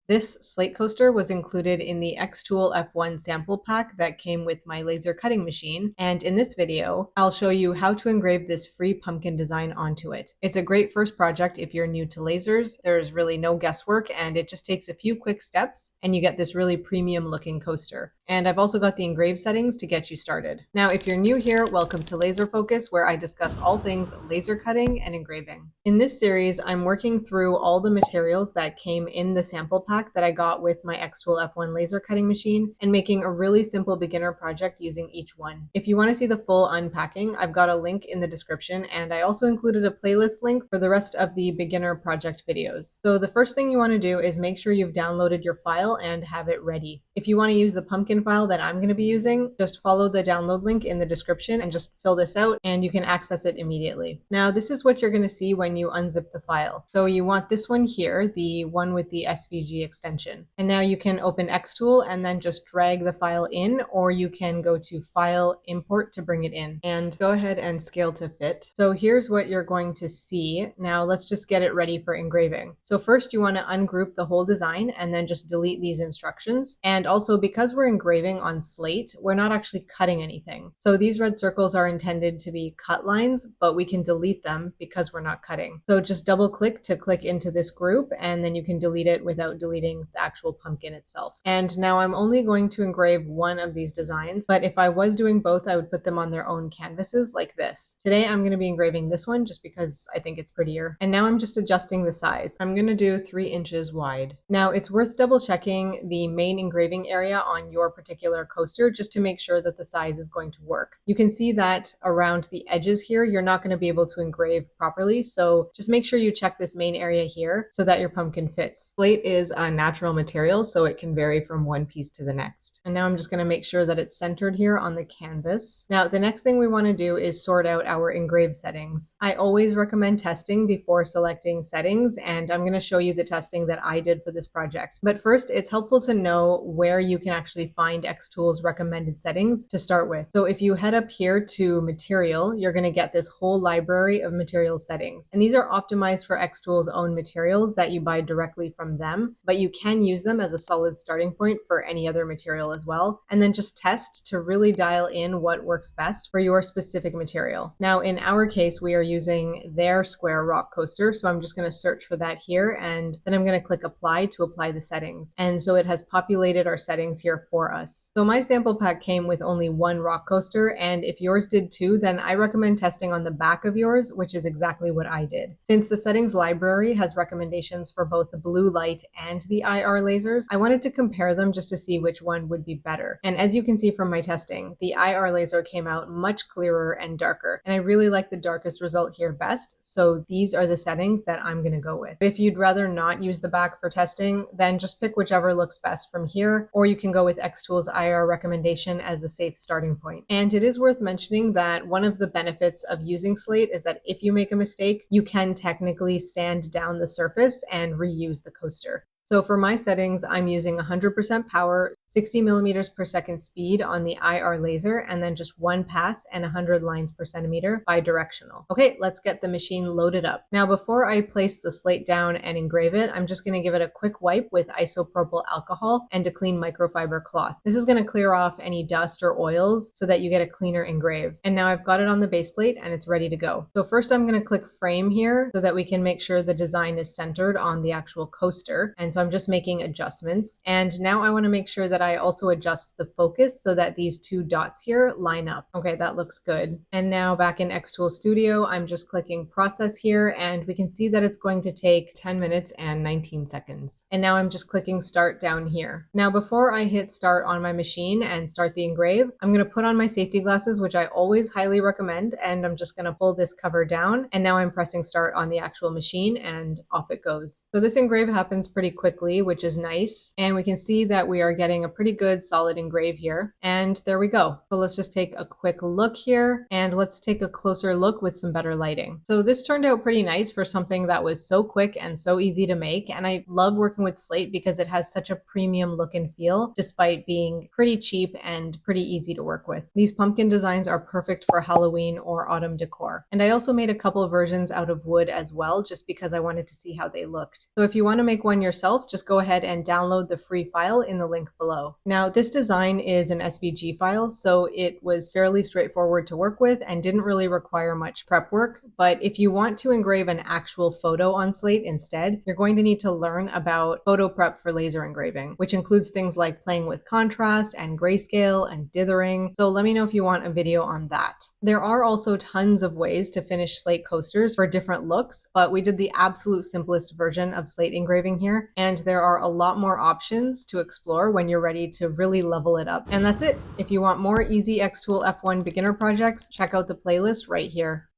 This slate coaster was included in the xTool F1 sample pack that came with my laser cutting machine, and in this video, I'll show you how to engrave this free pumpkin design onto it. It's a great first project if you're new to lasers. There's really no guesswork, and it just takes a few quick steps, and you get this really premium looking coaster. And I've also got the engrave settings to get you started. Now, if you're new here, welcome to Laser Focus, where I discuss all things laser cutting and engraving. In this series, I'm working through all the materials that came in the sample pack that I got with my xTool F1 laser cutting machine and making a really simple beginner project using each one. If you want to see the full unpacking, I've got a link in the description, and I also included a playlist link for the rest of the beginner project videos. So the first thing you want to do is make sure you've downloaded your file and have it ready. If you want to use the pumpkin file that I'm going to be using, just follow the download link in the description and just fill this out and you can access it immediately. Now, this is what you're going to see when you unzip the file. So you want this one here, the one with the SVG extension. And now you can open xTool and then just drag the file in, or you can go to File, Import to bring it in, and go ahead and scale to fit. So here's what you're going to see. Now let's just get it ready for engraving. So first you want to ungroup the whole design and then just delete these instructions. And also, because we're engraving on slate, we're not actually cutting anything. So these red circles are intended to be cut lines, but we can delete them because we're not cutting. So just double click to click into this group, and then you can delete it without deleting the actual pumpkin itself. And now I'm only going to engrave one of these designs, but if I was doing both, I would put them on their own canvases like this. Today I'm going to be engraving this one just because I think it's prettier. And now I'm just adjusting the size. I'm going to do 3 inches wide. Now it's worth double checking the main engraving area on your particular coaster just to make sure that the size is going to work. You can see that around the edges here, you're not going to be able to engrave properly. So just make sure you check this main area here so that your pumpkin fits. Slate is a natural material, so it can vary from one piece to the next. And now I'm just going to make sure that it's centered here on the canvas. Now, the next thing we want to do is sort out our engrave settings. I always recommend testing before selecting settings, and I'm going to show you the testing that I did for this project. But first, it's helpful to know where you can actually find xTool's recommended settings to start with. So if you head up here to material, you're going to get this whole library of material settings. And these are optimized for xTool's own materials that you buy directly from them, but you can use them as a solid starting point for any other material as well. And then just test to really dial in what works best for your specific material. Now, in our case, we are using their square rock coaster. So I'm just going to search for that here, and then I'm going to click apply to apply the settings. And so it has populated our settings here for us. So my sample pack came with only one rock coaster, and if yours did too, then I recommend testing on the back of yours, which is exactly what I did. Since the settings library has recommendations for both the blue light and the IR lasers, I wanted to compare them just to see which one would be better. And as you can see from my testing, the IR laser came out much clearer and darker, and I really like the darkest result here best, so these are the settings that I'm going to go with. If you'd rather not use the back for testing, then just pick whichever looks best from here, or you can go with xTool's IR recommendation as a safe starting point. And it is worth mentioning that one of the benefits of using Slate is that if you make a mistake, you can technically sand down the surface and reuse the coaster. So for my settings, I'm using 100% power, 60 millimeters per second speed on the IR laser, and then just one pass and 100 lines per centimeter bidirectional. Okay, let's get the machine loaded up. Now, before I place the slate down and engrave it, I'm just going to give it a quick wipe with isopropyl alcohol and a clean microfiber cloth. This is going to clear off any dust or oils so that you get a cleaner engrave. And now I've got it on the base plate and it's ready to go. So first I'm going to click frame here so that we can make sure the design is centered on the actual coaster. And so I'm just making adjustments. And now I want to make sure that I also adjust the focus so that these two dots here line up. Okay, that looks good. And now back in xTool Studio, I'm just clicking process here, and we can see that it's going to take 10 minutes and 19 seconds. And now I'm just clicking start down here. Now, before I hit start on my machine and start the engrave, I'm going to put on my safety glasses, which I always highly recommend. And I'm just going to pull this cover down. And now I'm pressing start on the actual machine and off it goes. So this engrave happens pretty quickly, which is nice. And we can see that we are getting a pretty good solid engrave here. And there we go. So let's just take a quick look here and let's take a closer look with some better lighting. So this turned out pretty nice for something that was so quick and so easy to make. And I love working with Slate because it has such a premium look and feel despite being pretty cheap and pretty easy to work with. These pumpkin designs are perfect for Halloween or autumn decor. And I also made a couple of versions out of wood as well, just because I wanted to see how they looked. So if you want to make one yourself, just go ahead and download the free file in the link below. Now, this design is an SVG file, so it was fairly straightforward to work with and didn't really require much prep work. But if you want to engrave an actual photo on Slate instead, you're going to need to learn about photo prep for laser engraving, which includes things like playing with contrast and grayscale and dithering. So let me know if you want a video on that. There are also tons of ways to finish Slate coasters for different looks, but we did the absolute simplest version of Slate engraving here, and there are a lot more options to explore when you're ready to really level it up. And that's it. If you want more easy xTool F1 beginner projects, check out the playlist right here.